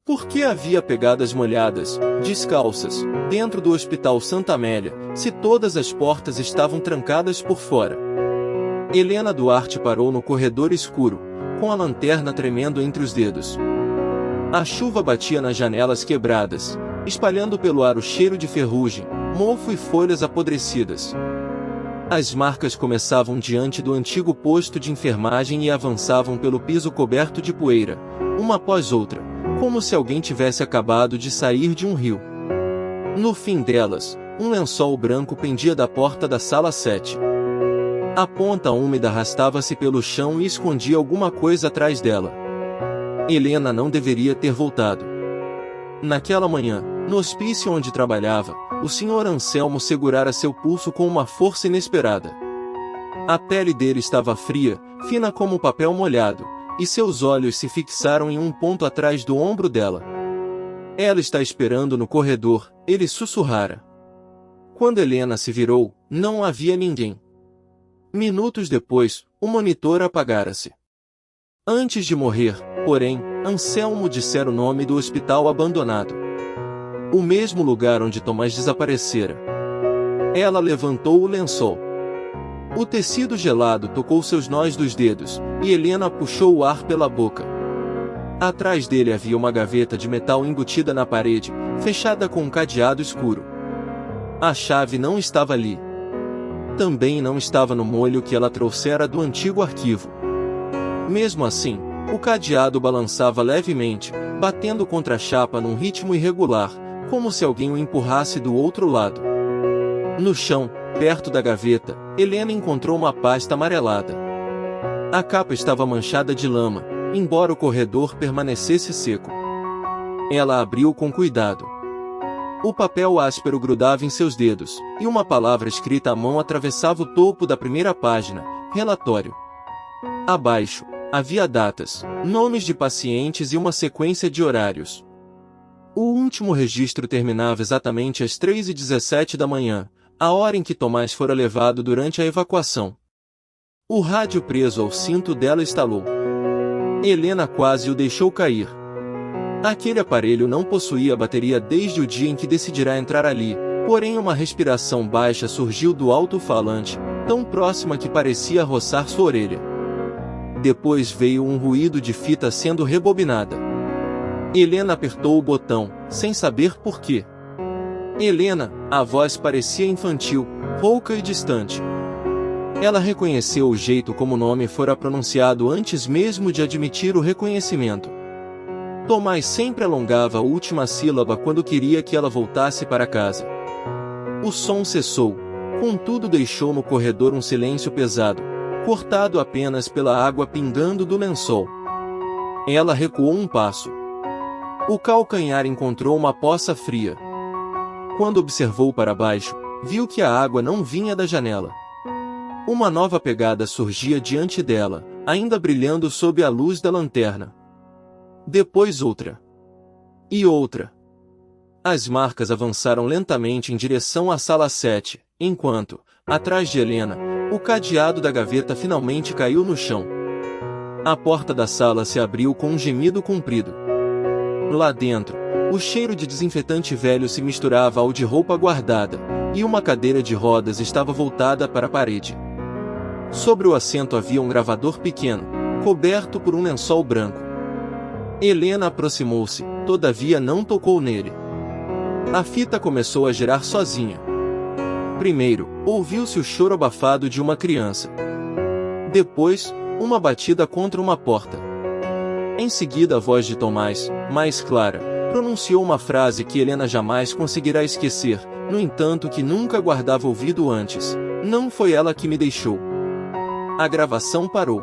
Por que havia pegadas molhadas, descalças, dentro do Hospital Santa Amélia, se todas as portas estavam trancadas por fora? Helena Duarte parou no corredor escuro, com a lanterna tremendo entre os dedos. A chuva batia nas janelas quebradas, espalhando pelo ar o cheiro de ferrugem, mofo e folhas apodrecidas. As marcas começavam diante do antigo posto de enfermagem e avançavam pelo piso coberto de poeira, uma após outra, como se alguém tivesse acabado de sair de um rio. No fim delas, um lençol branco pendia da porta da sala 7. A ponta úmida arrastava-se pelo chão e escondia alguma coisa atrás dela. Helena não deveria ter voltado. Naquela manhã, no hospício onde trabalhava, o Sr. Anselmo segurara seu pulso com uma força inesperada. A pele dele estava fria, fina como papel molhado, e seus olhos se fixaram em um ponto atrás do ombro dela. Ela está esperando no corredor, ele sussurrara. Quando Helena se virou, não havia ninguém. Minutos depois, o monitor apagara-se. Antes de morrer, porém, Anselmo dissera o nome do hospital abandonado. O mesmo lugar onde Tomás desaparecera. Ela levantou o lençol. O tecido gelado tocou seus nós dos dedos, e Helena puxou o ar pela boca. Atrás dele havia uma gaveta de metal embutida na parede, fechada com um cadeado escuro. A chave não estava ali. Também não estava no molho que ela trouxera do antigo arquivo. Mesmo assim, o cadeado balançava levemente, batendo contra a chapa num ritmo irregular, como se alguém o empurrasse do outro lado. No chão, perto da gaveta, Helena encontrou uma pasta amarelada. A capa estava manchada de lama, embora o corredor permanecesse seco. Ela abriu com cuidado. O papel áspero grudava em seus dedos, e uma palavra escrita à mão atravessava o topo da primeira página: relatório. Abaixo, havia datas, nomes de pacientes e uma sequência de horários. O último registro terminava exatamente às 3h17 da manhã, a hora em que Tomás fora levado durante a evacuação. O rádio preso ao cinto dela estalou. Helena quase o deixou cair. Aquele aparelho não possuía bateria desde o dia em que decidirá entrar ali, porém uma respiração baixa surgiu do alto-falante, tão próxima que parecia roçar sua orelha. Depois veio um ruído de fita sendo rebobinada. Helena apertou o botão, sem saber por quê. Helena, a voz parecia infantil, rouca e distante. Ela reconheceu o jeito como o nome fora pronunciado antes mesmo de admitir o reconhecimento. Tomás sempre alongava a última sílaba quando queria que ela voltasse para casa. O som cessou, contudo deixou no corredor um silêncio pesado, cortado apenas pela água pingando do lençol. Ela recuou um passo. O calcanhar encontrou uma poça fria. Quando observou para baixo, viu que a água não vinha da janela. Uma nova pegada surgia diante dela, ainda brilhando sob a luz da lanterna. Depois outra. E outra. As marcas avançaram lentamente em direção à sala 7, enquanto, atrás de Helena, o cadeado da gaveta finalmente caiu no chão. A porta da sala se abriu com um gemido comprido. Lá dentro, o cheiro de desinfetante velho se misturava ao de roupa guardada, e uma cadeira de rodas estava voltada para a parede. Sobre o assento havia um gravador pequeno, coberto por um lençol branco. Helena aproximou-se, todavia não tocou nele. A fita começou a girar sozinha. Primeiro, ouviu-se o choro abafado de uma criança. Depois, uma batida contra uma porta. Em seguida a voz de Tomás, mais clara, pronunciou uma frase que Helena jamais conseguirá esquecer, no entanto que nunca guardava ouvido antes: "Não foi ela que me deixou." A gravação parou.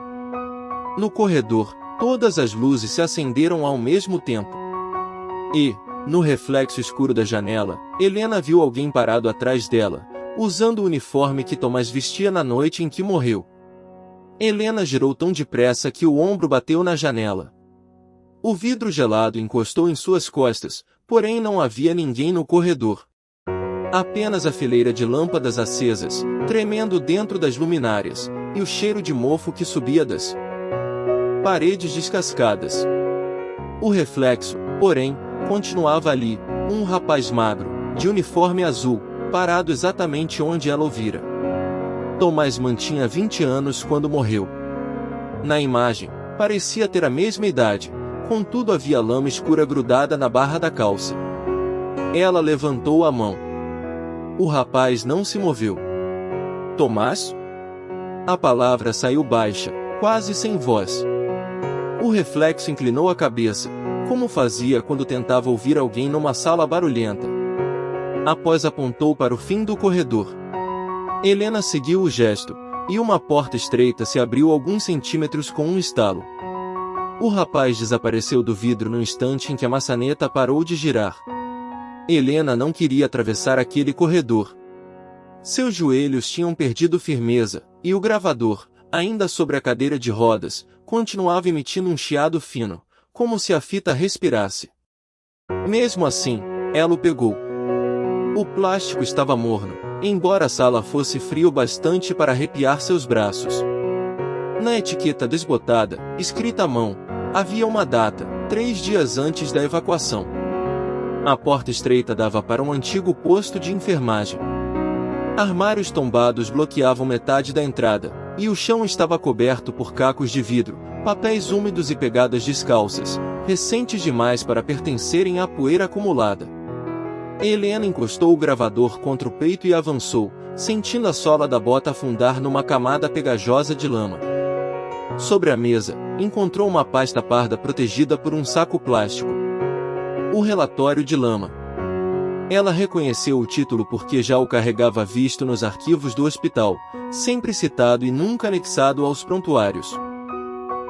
No corredor, todas as luzes se acenderam ao mesmo tempo. E, no reflexo escuro da janela, Helena viu alguém parado atrás dela, usando o uniforme que Tomás vestia na noite em que morreu. Helena girou tão depressa que o ombro bateu na janela. O vidro gelado encostou em suas costas, porém não havia ninguém no corredor. Apenas a fileira de lâmpadas acesas, tremendo dentro das luminárias, e o cheiro de mofo que subia das paredes descascadas. O reflexo, Porém, continuava ali, um rapaz magro, de uniforme azul, parado exatamente onde ela o vira. Tomás mantinha 20 anos quando morreu. Na imagem, parecia ter a mesma idade, contudo havia lama escura grudada na barra da calça. Ela levantou a mão. O rapaz não se moveu. Tomás? A palavra saiu baixa, quase sem voz. O reflexo inclinou a cabeça, como fazia quando tentava ouvir alguém numa sala barulhenta. Após apontou para o fim do corredor. Helena seguiu o gesto, e uma porta estreita se abriu alguns centímetros com um estalo. O rapaz desapareceu do vidro no instante em que a maçaneta parou de girar. Helena não queria atravessar aquele corredor. Seus joelhos tinham perdido firmeza, e o gravador, ainda sobre a cadeira de rodas, continuava emitindo um chiado fino, como se a fita respirasse. Mesmo assim, ela o pegou. O plástico estava morno, embora a sala fosse frio bastante para arrepiar seus braços. Na etiqueta desbotada, escrita à mão, havia uma data, 3 dias antes da evacuação. A porta estreita dava para um antigo posto de enfermagem. Armários tombados bloqueavam metade da entrada, e o chão estava coberto por cacos de vidro, papéis úmidos e pegadas descalças, recentes demais para pertencerem à poeira acumulada. Helena encostou o gravador contra o peito e avançou, sentindo a sola da bota afundar numa camada pegajosa de lama. Sobre a mesa, encontrou uma pasta parda protegida por um saco plástico. O relatório de lama. Ela reconheceu o título porque já o carregava visto nos arquivos do hospital, sempre citado e nunca anexado aos prontuários.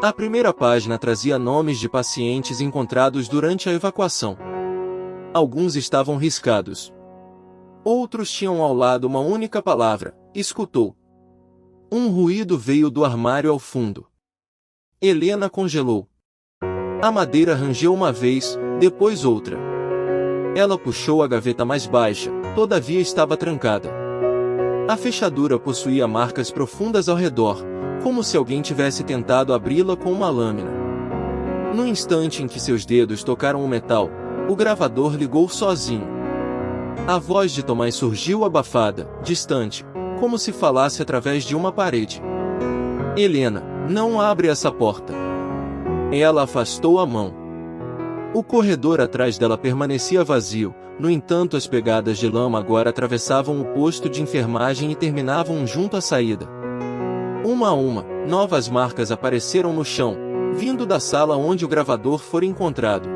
A primeira página trazia nomes de pacientes encontrados durante a evacuação. Alguns estavam riscados. Outros tinham ao lado uma única palavra: escutou. Um ruído veio do armário ao fundo. Helena congelou. A madeira rangeu uma vez, depois outra. Ela puxou a gaveta mais baixa, todavia estava trancada. A fechadura possuía marcas profundas ao redor, como se alguém tivesse tentado abri-la com uma lâmina. No instante em que seus dedos tocaram o metal, o gravador ligou sozinho. A voz de Tomás surgiu abafada, distante, como se falasse através de uma parede. Helena, não abre essa porta. Ela afastou a mão. O corredor atrás dela permanecia vazio, no entanto as pegadas de lama agora atravessavam o posto de enfermagem e terminavam junto à saída. Uma a uma, novas marcas apareceram no chão, vindo da sala onde o gravador fora encontrado.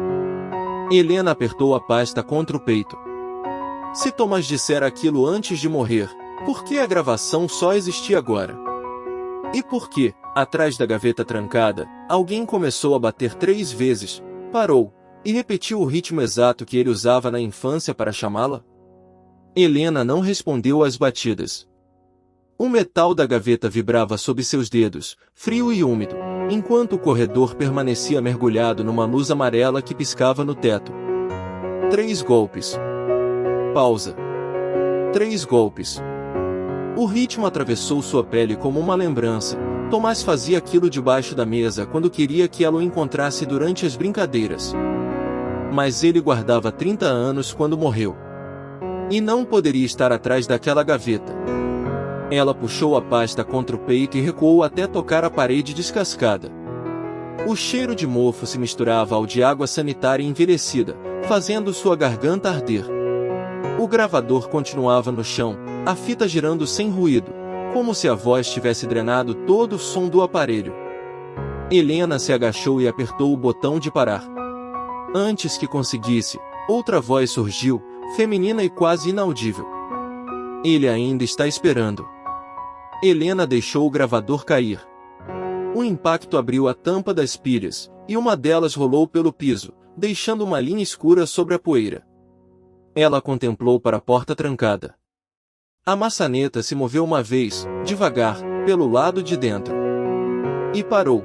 Helena apertou a pasta contra o peito. Se Thomas dissera aquilo antes de morrer, por que a gravação só existia agora? E por que, atrás da gaveta trancada, alguém começou a bater 3 vezes, parou, e repetiu o ritmo exato que ele usava na infância para chamá-la? Helena não respondeu às batidas. O metal da gaveta vibrava sob seus dedos, frio e úmido, enquanto o corredor permanecia mergulhado numa luz amarela que piscava no teto. 3 golpes. Pausa. 3 golpes. O ritmo atravessou sua pele como uma lembrança. Tomás fazia aquilo debaixo da mesa quando queria que ela o encontrasse durante as brincadeiras. Mas ele guardava 30 anos quando morreu. E não poderia estar atrás daquela gaveta. Ela puxou a pasta contra o peito e recuou até tocar a parede descascada. O cheiro de mofo se misturava ao de água sanitária envelhecida, fazendo sua garganta arder. O gravador continuava no chão, a fita girando sem ruído, como se a voz tivesse drenado todo o som do aparelho. Helena se agachou e apertou o botão de parar. Antes que conseguisse, outra voz surgiu, feminina e quase inaudível. Ele ainda está esperando. Helena deixou o gravador cair. O impacto abriu a tampa das pilhas, e uma delas rolou pelo piso, deixando uma linha escura sobre a poeira. Ela contemplou para a porta trancada. A maçaneta se moveu uma vez, devagar, pelo lado de dentro. E parou.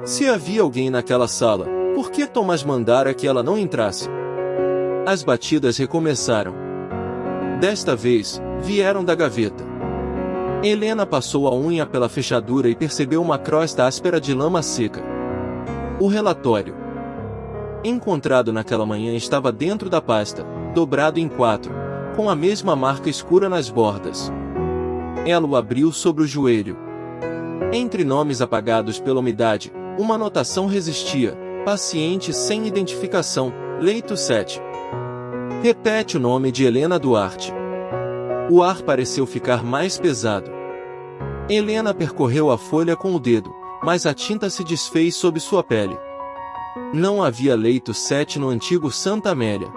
Se havia alguém naquela sala, por que Tomás mandara que ela não entrasse? As batidas recomeçaram. Desta vez, vieram da gaveta. Helena passou a unha pela fechadura e percebeu uma crosta áspera de lama seca. O relatório. encontrado naquela manhã estava dentro da pasta, dobrado em 4, com a mesma marca escura nas bordas. Ela o abriu sobre o joelho. Entre nomes apagados pela umidade, uma anotação resistia: paciente sem identificação, leito 7. Repete o nome de Helena Duarte. O ar pareceu ficar mais pesado. Helena percorreu a folha com o dedo, mas a tinta se desfez sob sua pele. Não havia leito 7 no antigo Santa Amélia.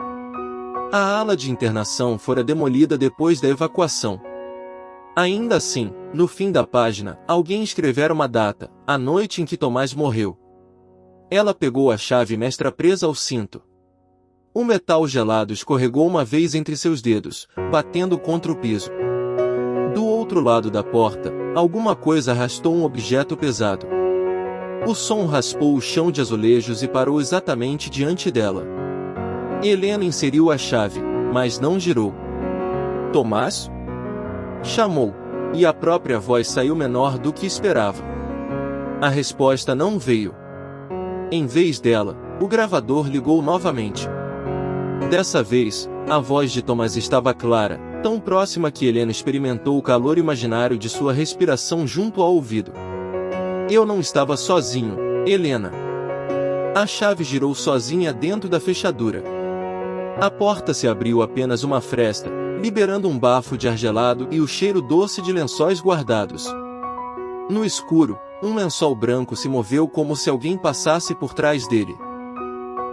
A ala de internação fora demolida depois da evacuação. Ainda assim, no fim da página, alguém escrevera uma data, a noite em que Tomás morreu. Ela pegou a chave mestra presa ao cinto. O metal gelado escorregou uma vez entre seus dedos, batendo contra o piso. Do outro lado da porta, alguma coisa arrastou um objeto pesado. O som raspou o chão de azulejos e parou exatamente diante dela. Helena inseriu a chave, mas não girou. Tomás? Chamou, e a própria voz saiu menor do que esperava. A resposta não veio. Em vez dela, o gravador ligou novamente. Dessa vez, a voz de Tomás estava clara, tão próxima que Helena experimentou o calor imaginário de sua respiração junto ao ouvido. Eu não estava sozinho, Helena. A chave girou sozinha dentro da fechadura. A porta se abriu apenas uma fresta, liberando um bafo de ar gelado e o cheiro doce de lençóis guardados. No escuro, um lençol branco se moveu como se alguém passasse por trás dele.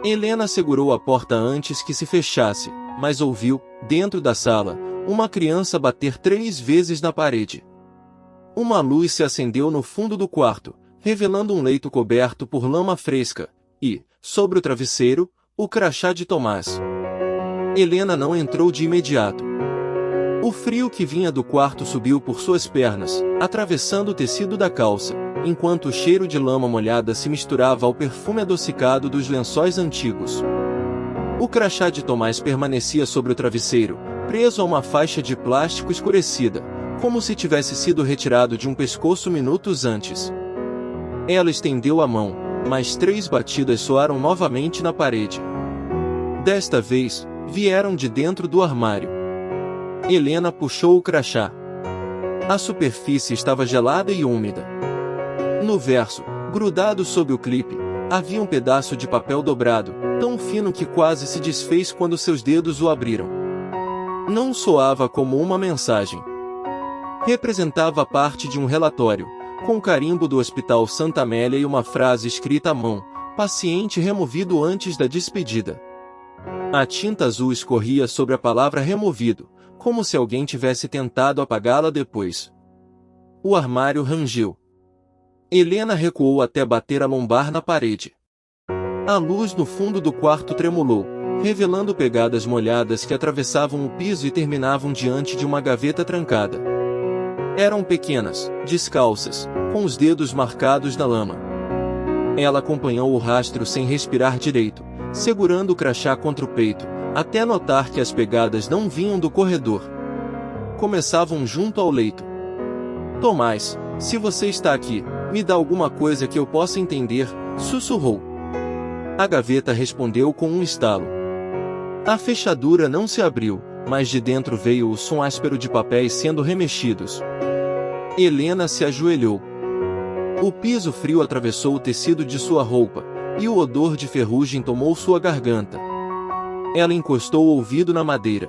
Helena segurou a porta antes que se fechasse, mas ouviu, dentro da sala, uma criança bater 3 vezes na parede. Uma luz se acendeu no fundo do quarto, revelando um leito coberto por lama fresca, e, sobre o travesseiro, o crachá de Tomás. Helena não entrou de imediato. O frio que vinha do quarto subiu por suas pernas, atravessando o tecido da calça, enquanto o cheiro de lama molhada se misturava ao perfume adocicado dos lençóis antigos. O crachá de Tomás permanecia sobre o travesseiro, preso a uma faixa de plástico escurecida, como se tivesse sido retirado de um pescoço minutos antes. Ela estendeu a mão, mas 3 batidas soaram novamente na parede. Desta vez, vieram de dentro do armário. Helena puxou o crachá. A superfície estava gelada e úmida. No verso, grudado sob o clipe, havia um pedaço de papel dobrado, tão fino que quase se desfez quando seus dedos o abriram. Não soava como uma mensagem. Representava parte de um relatório, com o carimbo do Hospital Santa Amélia e uma frase escrita à mão: paciente removido antes da despedida. A tinta azul escorria sobre a palavra removido, como se alguém tivesse tentado apagá-la depois. O armário rangeu. Helena recuou até bater a lombar na parede. A luz no fundo do quarto tremulou, revelando pegadas molhadas que atravessavam o piso e terminavam diante de uma gaveta trancada. Eram pequenas, descalças, com os dedos marcados na lama. Ela acompanhou o rastro sem respirar direito, segurando o crachá contra o peito, até notar que as pegadas não vinham do corredor. Começavam junto ao leito. Tomás, se você está aqui, me dá alguma coisa que eu possa entender, sussurrou. A gaveta respondeu com um estalo. A fechadura não se abriu, mas de dentro veio o som áspero de papéis sendo remexidos. Helena se ajoelhou. O piso frio atravessou o tecido de sua roupa, e o odor de ferrugem tomou sua garganta. Ela encostou o ouvido na madeira.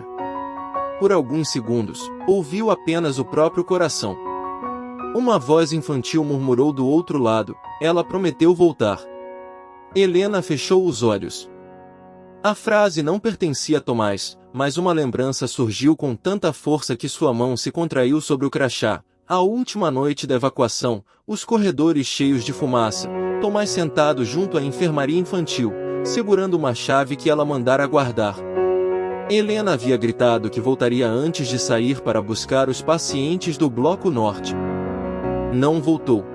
Por alguns segundos, ouviu apenas o próprio coração. Uma voz infantil murmurou do outro lado: ela prometeu voltar. Helena fechou os olhos. A frase não pertencia a Tomás, mas uma lembrança surgiu com tanta força que sua mão se contraiu sobre o crachá. A última noite da evacuação, os corredores cheios de fumaça, Tomás sentado junto à enfermaria infantil, segurando uma chave que ela mandara guardar. Helena havia gritado que voltaria antes de sair para buscar os pacientes do Bloco Norte. Não voltou.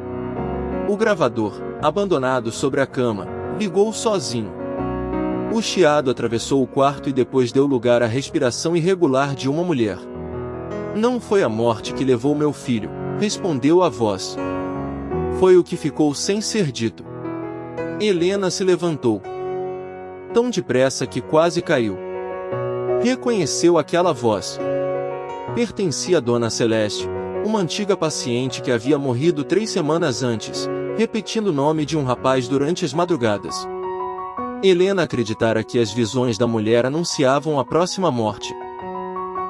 O gravador, abandonado sobre a cama, ligou sozinho. O chiado atravessou o quarto e depois deu lugar à respiração irregular de uma mulher. Não foi a morte que levou meu filho, respondeu a voz. Foi o que ficou sem ser dito. Helena se levantou. tão depressa que quase caiu. Reconheceu aquela voz. Pertencia a Dona Celeste, uma antiga paciente que havia morrido 3 semanas antes, repetindo o nome de um rapaz durante as madrugadas. Helena acreditara que as visões da mulher anunciavam a próxima morte.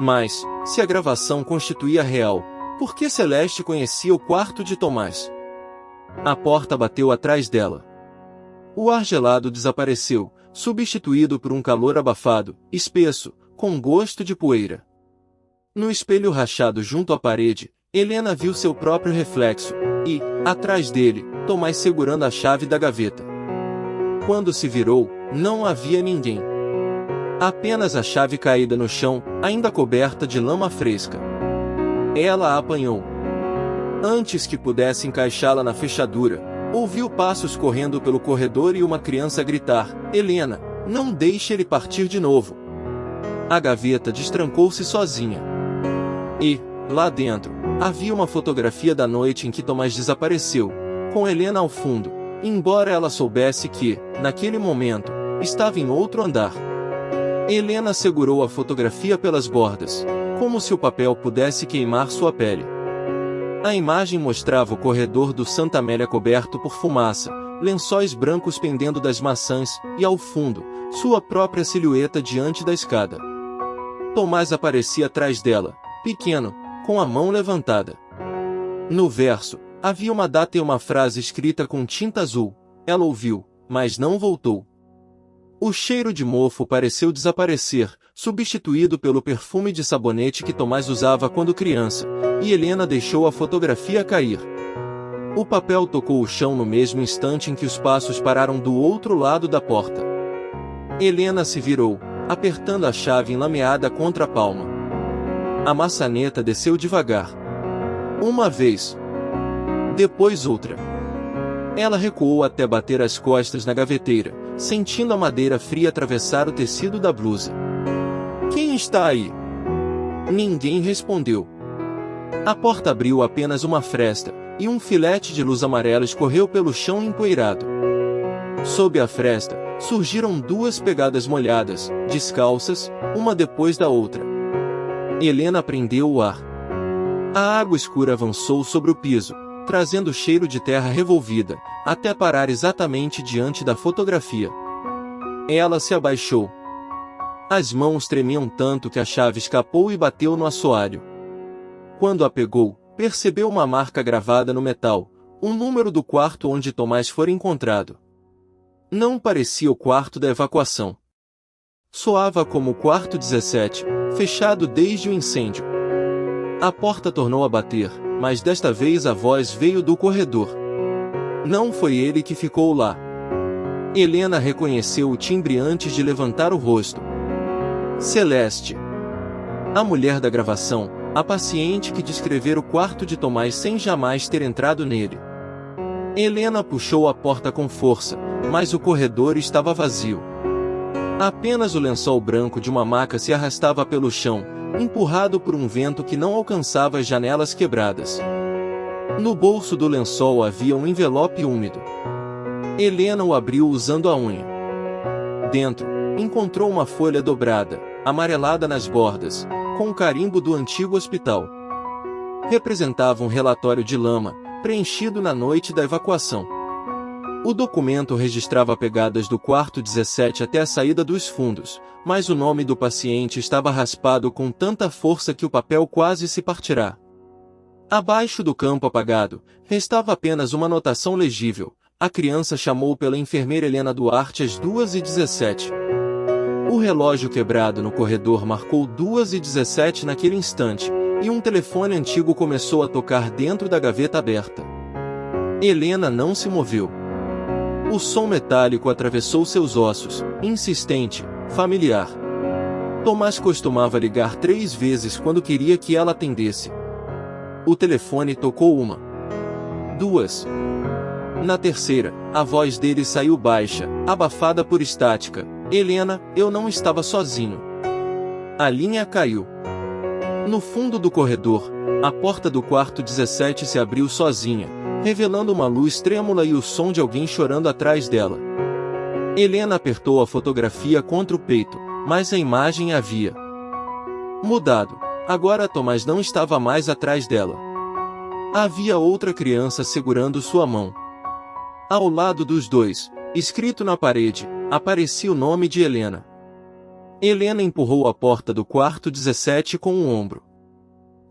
Mas, se a gravação constituía real, por que Celeste conhecia o quarto de Tomás? A porta bateu atrás dela. O ar gelado desapareceu, substituído por um calor abafado, espesso, com gosto de poeira. No espelho rachado junto à parede, Helena viu seu próprio reflexo, e, atrás dele, Tomás segurando a chave da gaveta. Quando se virou, não havia ninguém. Apenas a chave caída no chão, ainda coberta de lama fresca. Ela a apanhou. Antes que pudesse encaixá-la na fechadura, ouviu passos correndo pelo corredor e uma criança gritar: "Helena, não deixe ele partir de novo." A gaveta destrancou-se sozinha. E, lá dentro, havia uma fotografia da noite em que Tomás desapareceu, com Helena ao fundo, embora ela soubesse que, naquele momento, estava em outro andar. Helena segurou a fotografia pelas bordas, como se o papel pudesse queimar sua pele. A imagem mostrava o corredor do Santa Amélia coberto por fumaça, lençóis brancos pendendo das maçãs, e ao fundo, sua própria silhueta diante da escada. Tomás aparecia atrás dela, pequeno, com a mão levantada. No verso, havia uma data e uma frase escrita com tinta azul. Ela ouviu, mas não voltou. O cheiro de mofo pareceu desaparecer, substituído pelo perfume de sabonete que Tomás usava quando criança, e Helena deixou a fotografia cair. O papel tocou o chão no mesmo instante em que os passos pararam do outro lado da porta. Helena se virou, apertando a chave enlameada contra a palma. A maçaneta desceu devagar. Uma vez. Depois outra. Ela recuou até bater as costas na gaveteira, sentindo a madeira fria atravessar o tecido da blusa. "Quem está aí?" Ninguém respondeu. A porta abriu apenas uma fresta, e um filete de luz amarela escorreu pelo chão empoeirado. Sob a fresta, surgiram 2 pegadas molhadas, descalças, uma depois da outra. Helena prendeu o ar. A água escura avançou sobre o piso, trazendo cheiro de terra revolvida, até parar exatamente diante da fotografia. Ela se abaixou. As mãos tremiam tanto que a chave escapou e bateu no assoalho. Quando a pegou, percebeu uma marca gravada no metal, o número do quarto onde Tomás fora encontrado. Não parecia o quarto da evacuação. Soava como o quarto 17, fechado desde o incêndio. A porta tornou a bater, mas desta vez a voz veio do corredor. Não foi ele que ficou lá. Helena reconheceu o timbre antes de levantar o rosto. Celeste. A mulher da gravação, a paciente que descrevera o quarto de Tomás sem jamais ter entrado nele. Helena puxou a porta com força, mas o corredor estava vazio. Apenas o lençol branco de uma maca se arrastava pelo chão, empurrado por um vento que não alcançava as janelas quebradas. No bolso do lençol havia um envelope úmido. Helena o abriu usando a unha. Dentro, encontrou uma folha dobrada, amarelada nas bordas, com o carimbo do antigo hospital. Representava um relatório de lama, preenchido na noite da evacuação. O documento registrava pegadas do quarto 17 até a saída dos fundos, mas o nome do paciente estava raspado com tanta força que o papel quase se partirá. Abaixo do campo apagado, restava apenas uma anotação legível: a criança chamou pela enfermeira Helena Duarte às 2h17. O relógio quebrado no corredor marcou 2h17 naquele instante, e um telefone antigo começou a tocar dentro da gaveta aberta. Helena não se moveu. O som metálico atravessou seus ossos, insistente, familiar. Tomás costumava ligar 3 vezes quando queria que ela atendesse. O telefone tocou 1, 2. Na terceira, a voz dele saiu baixa, abafada por estática. "Helena, eu não estava sozinho." A linha caiu. No fundo do corredor, a porta do quarto 17 se abriu sozinha, revelando uma luz trêmula e o som de alguém chorando atrás dela. Helena apertou a fotografia contra o peito, mas a imagem havia mudado. Agora Tomás não estava mais atrás dela. Havia outra criança segurando sua mão. Ao lado dos dois, escrito na parede, aparecia o nome de Helena. Helena empurrou a porta do quarto 17 com o ombro.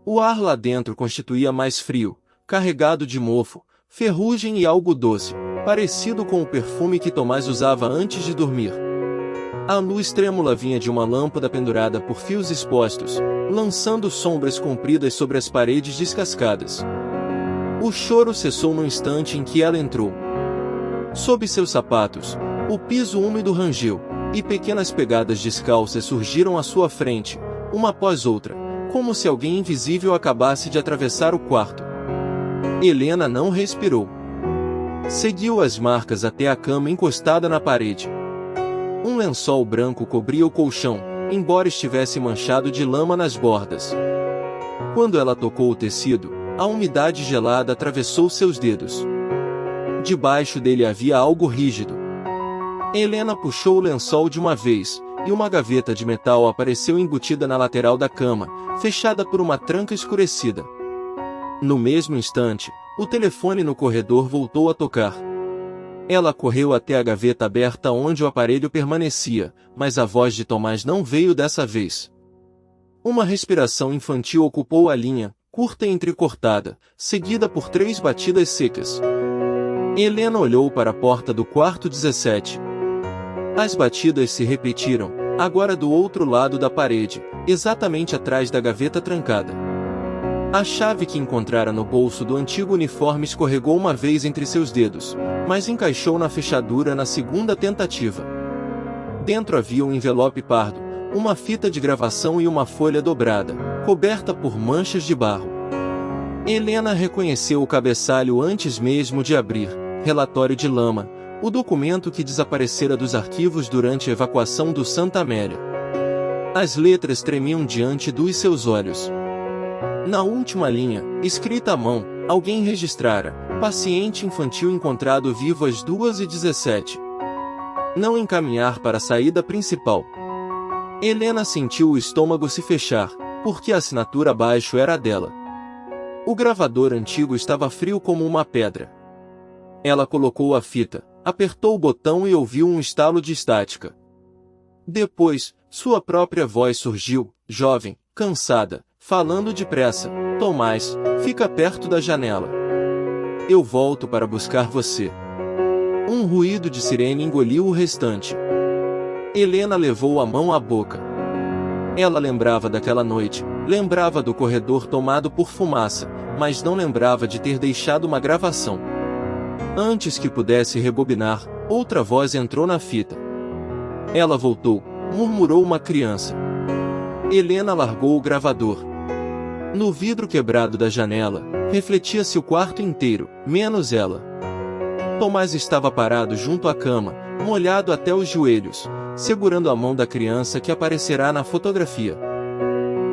O ar lá dentro constituía mais frio, carregado de mofo, ferrugem e algo doce, parecido com o perfume que Tomás usava antes de dormir. A luz trêmula vinha de uma lâmpada pendurada por fios expostos, lançando sombras compridas sobre as paredes descascadas. O choro cessou no instante em que ela entrou. Sob seus sapatos, o piso úmido rangeu, e pequenas pegadas descalças surgiram à sua frente, uma após outra, como se alguém invisível acabasse de atravessar o quarto. Helena não respirou. Seguiu as marcas até a cama encostada na parede. Um lençol branco cobria o colchão, embora estivesse manchado de lama nas bordas. Quando ela tocou o tecido, a umidade gelada atravessou seus dedos. Debaixo dele havia algo rígido. Helena puxou o lençol de uma vez, e uma gaveta de metal apareceu embutida na lateral da cama, fechada por uma tranca escurecida. No mesmo instante, o telefone no corredor voltou a tocar. Ela correu até a gaveta aberta onde o aparelho permanecia, mas a voz de Tomás não veio dessa vez. Uma respiração infantil ocupou a linha, curta e entrecortada, seguida por 3 batidas secas. Helena olhou para a porta do quarto 17. As batidas se repetiram, agora do outro lado da parede, exatamente atrás da gaveta trancada. A chave que encontrara no bolso do antigo uniforme escorregou uma vez entre seus dedos, mas encaixou na fechadura na segunda tentativa. Dentro havia um envelope pardo, uma fita de gravação e uma folha dobrada, coberta por manchas de barro. Helena reconheceu o cabeçalho antes mesmo de abrir, relatório de lama, o documento que desaparecera dos arquivos durante a evacuação do Santa Amélia. As letras tremiam diante dos seus olhos. Na última linha, escrita à mão, alguém registrara: paciente infantil encontrado vivo às 2h17. Não encaminhar para a saída principal. Helena sentiu o estômago se fechar, porque a assinatura abaixo era a dela. O gravador antigo estava frio como uma pedra. Ela colocou a fita, apertou o botão e ouviu um estalo de estática. Depois, sua própria voz surgiu, jovem, cansada, falando depressa: Tomás, fica perto da janela. Eu volto para buscar você. Um ruído de sirene engoliu o restante. Helena levou a mão à boca. Ela lembrava daquela noite, lembrava do corredor tomado por fumaça, mas não lembrava de ter deixado uma gravação. Antes que pudesse rebobinar, outra voz entrou na fita. Ela voltou, murmurou uma criança. Helena largou o gravador. No vidro quebrado da janela, refletia-se o quarto inteiro, menos ela. Tomás estava parado junto à cama, molhado até os joelhos, segurando a mão da criança que aparecerá na fotografia.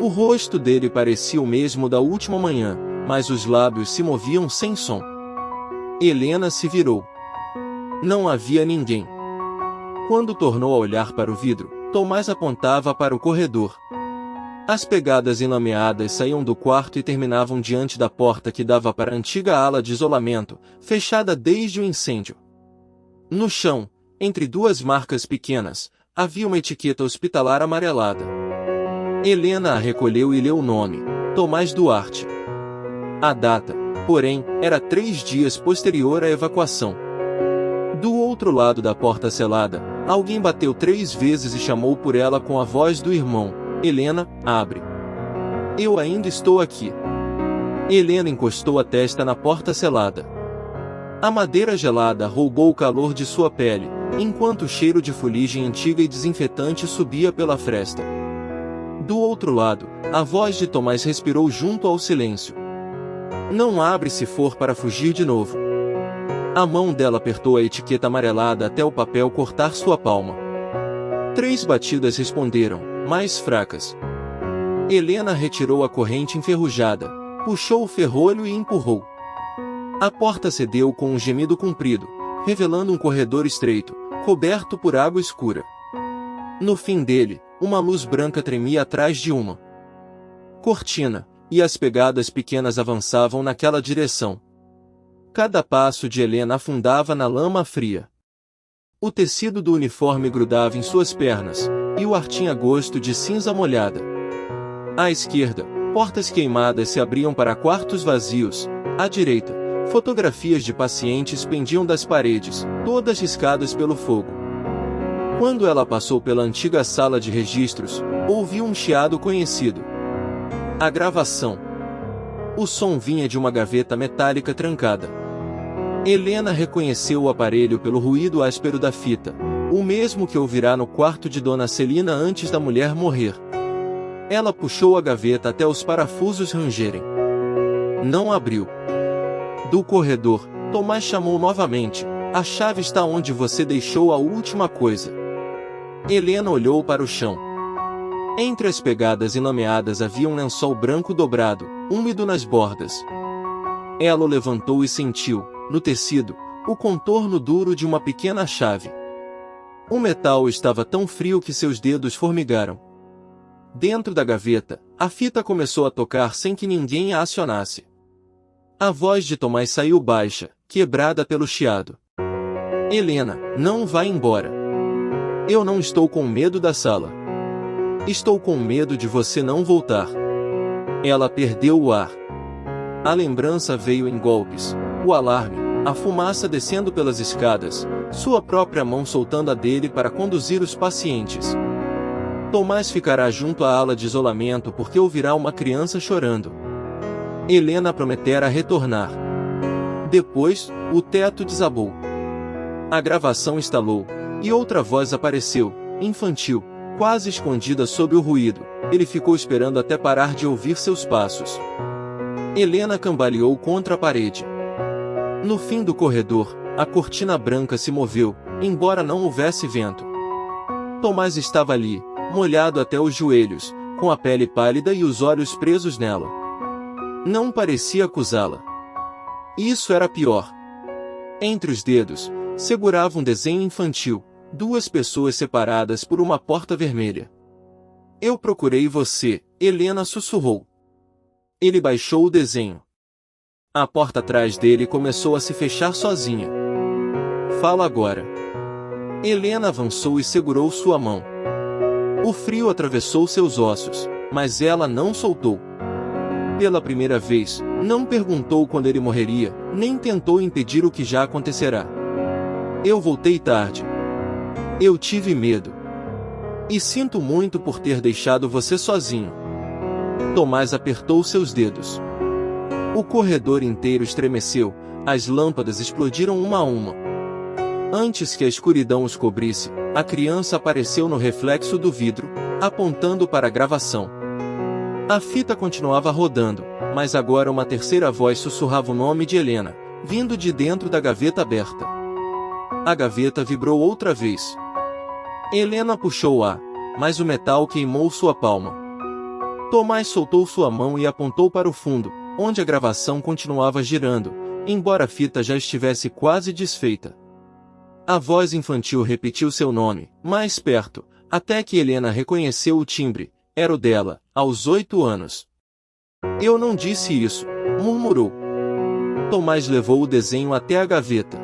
O rosto dele parecia o mesmo da última manhã, mas os lábios se moviam sem som. Helena se virou. Não havia ninguém. Quando tornou a olhar para o vidro, Tomás apontava para o corredor. As pegadas enlameadas saíam do quarto e terminavam diante da porta que dava para a antiga ala de isolamento, fechada desde o incêndio. No chão, entre 2 marcas pequenas, havia uma etiqueta hospitalar amarelada. Helena a recolheu e leu o nome: Tomás Duarte. A data, porém, era 3 dias posterior à evacuação. Do outro lado da porta selada, alguém bateu 3 vezes e chamou por ela com a voz do irmão: Helena, abre. Eu ainda estou aqui. Helena encostou a testa na porta selada. A madeira gelada roubou o calor de sua pele, enquanto o cheiro de fuligem antiga e desinfetante subia pela fresta. Do outro lado, a voz de Tomás respirou junto ao silêncio. Não abre se for para fugir de novo. A mão dela apertou a etiqueta amarelada até o papel cortar sua palma. 3 batidas responderam, mais fracas. Helena retirou a corrente enferrujada, puxou o ferrolho e empurrou. A porta cedeu com um gemido comprido, revelando um corredor estreito, coberto por água escura. No fim dele, uma luz branca tremia atrás de uma cortina, e as pegadas pequenas avançavam naquela direção. Cada passo de Helena afundava na lama fria. O tecido do uniforme grudava em suas pernas, e o ar tinha gosto de cinza molhada. À esquerda, portas queimadas se abriam para quartos vazios. À direita, fotografias de pacientes pendiam das paredes, todas riscadas pelo fogo. Quando ela passou pela antiga sala de registros, ouviu um chiado conhecido. A gravação. O som vinha de uma gaveta metálica trancada. Helena reconheceu o aparelho pelo ruído áspero da fita, o mesmo que ouvirá no quarto de Dona Celina antes da mulher morrer. Ela puxou a gaveta até os parafusos rangerem. Não abriu. Do corredor, Tomás chamou novamente. A chave está onde você deixou a última coisa. Helena olhou para o chão. Entre as pegadas enlameadas havia um lençol branco dobrado, úmido nas bordas. Ela o levantou e sentiu, no tecido, o contorno duro de uma pequena chave. O metal estava tão frio que seus dedos formigaram. Dentro da gaveta, a fita começou a tocar sem que ninguém a acionasse. A voz de Tomás saiu baixa, quebrada pelo chiado. Helena, não vá embora. Eu não estou com medo da sala. Estou com medo de você não voltar. Ela perdeu o ar. A lembrança veio em golpes. O alarme, a fumaça descendo pelas escadas, sua própria mão soltando a dele para conduzir os pacientes. Tomás ficará junto à ala de isolamento porque ouvirá uma criança chorando. Helena prometera retornar. Depois, o teto desabou. A gravação estalou, e outra voz apareceu, infantil, quase escondida sob o ruído. Ele ficou esperando até parar de ouvir seus passos. Helena cambaleou contra a parede. No fim do corredor, a cortina branca se moveu, embora não houvesse vento. Tomás estava ali, molhado até os joelhos, com a pele pálida e os olhos presos nela. Não parecia acusá-la. Isso era pior. Entre os dedos, segurava um desenho infantil, duas pessoas separadas por uma porta vermelha. Eu procurei você, Helena sussurrou. Ele baixou o desenho. A porta atrás dele começou a se fechar sozinha. Fala agora. Helena avançou e segurou sua mão. O frio atravessou seus ossos, mas ela não soltou. Pela primeira vez, não perguntou quando ele morreria, nem tentou impedir o que já acontecerá. Eu voltei tarde. Eu tive medo. E sinto muito por ter deixado você sozinho. Tomás apertou seus dedos. O corredor inteiro estremeceu, as lâmpadas explodiram uma a uma. Antes que a escuridão os cobrisse, a criança apareceu no reflexo do vidro, apontando para a gravação. A fita continuava rodando, mas agora uma terceira voz sussurrava o nome de Helena, vindo de dentro da gaveta aberta. A gaveta vibrou outra vez. Helena puxou-a, mas o metal queimou sua palma. Tomás soltou sua mão e apontou para o fundo, onde a gravação continuava girando, embora a fita já estivesse quase desfeita. A voz infantil repetiu seu nome, mais perto, até que Helena reconheceu o timbre. Era o dela, aos 8 anos. Eu não disse isso, murmurou. Tomás levou o desenho até a gaveta.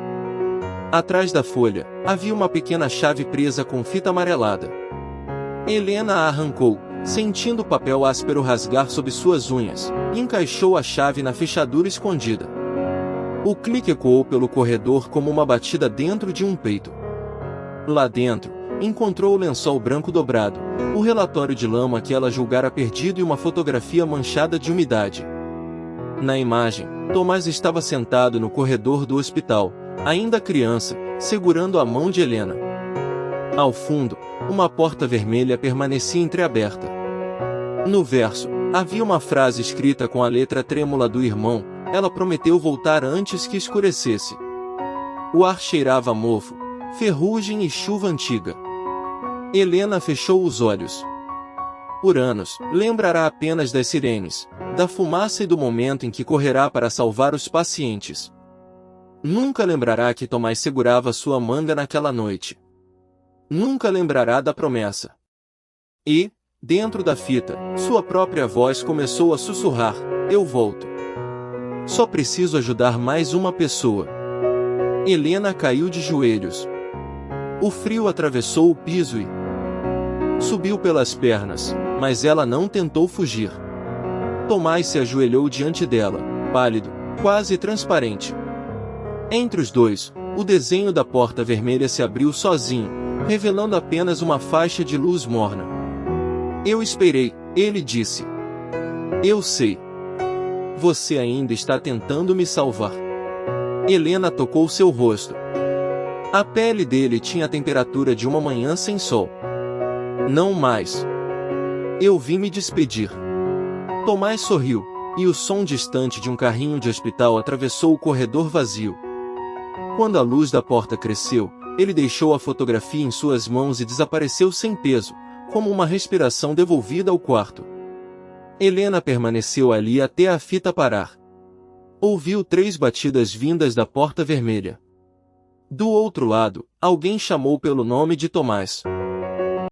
Atrás da folha, havia uma pequena chave presa com fita amarelada. Helena a arrancou, sentindo o papel áspero rasgar sob suas unhas, e encaixou a chave na fechadura escondida. O clique ecoou pelo corredor como uma batida dentro de um peito. Lá dentro, encontrou o lençol branco dobrado, o relatório de lama que ela julgara perdido e uma fotografia manchada de umidade. Na imagem, Tomás estava sentado no corredor do hospital, ainda criança, segurando a mão de Helena. Ao fundo, uma porta vermelha permanecia entreaberta. No verso, havia uma frase escrita com a letra trêmula do irmão: ela prometeu voltar antes que escurecesse. O ar cheirava a mofo, ferrugem e chuva antiga. Helena fechou os olhos. Por anos, lembrará apenas das sirenes, da fumaça e do momento em que correrá para salvar os pacientes. Nunca lembrará que Tomás segurava sua manga naquela noite. Nunca lembrará da promessa. E, dentro da fita, sua própria voz começou a sussurrar: eu volto. Só preciso ajudar mais uma pessoa. Helena caiu de joelhos. O frio atravessou o piso e subiu pelas pernas, mas ela não tentou fugir. Tomás se ajoelhou diante dela, pálido, quase transparente. Entre os dois, o desenho da porta vermelha se abriu sozinho, revelando apenas uma faixa de luz morna. Eu esperei, ele disse. Eu sei. Você ainda está tentando me salvar. Helena tocou seu rosto. A pele dele tinha a temperatura de uma manhã sem sol. Não mais. Eu vim me despedir. Tomás sorriu, e o som distante de um carrinho de hospital atravessou o corredor vazio. Quando a luz da porta cresceu, ele deixou a fotografia em suas mãos e desapareceu sem peso, como uma respiração devolvida ao quarto. Helena permaneceu ali até a fita parar. Ouviu 3 batidas vindas da porta vermelha. Do outro lado, alguém chamou pelo nome de Tomás.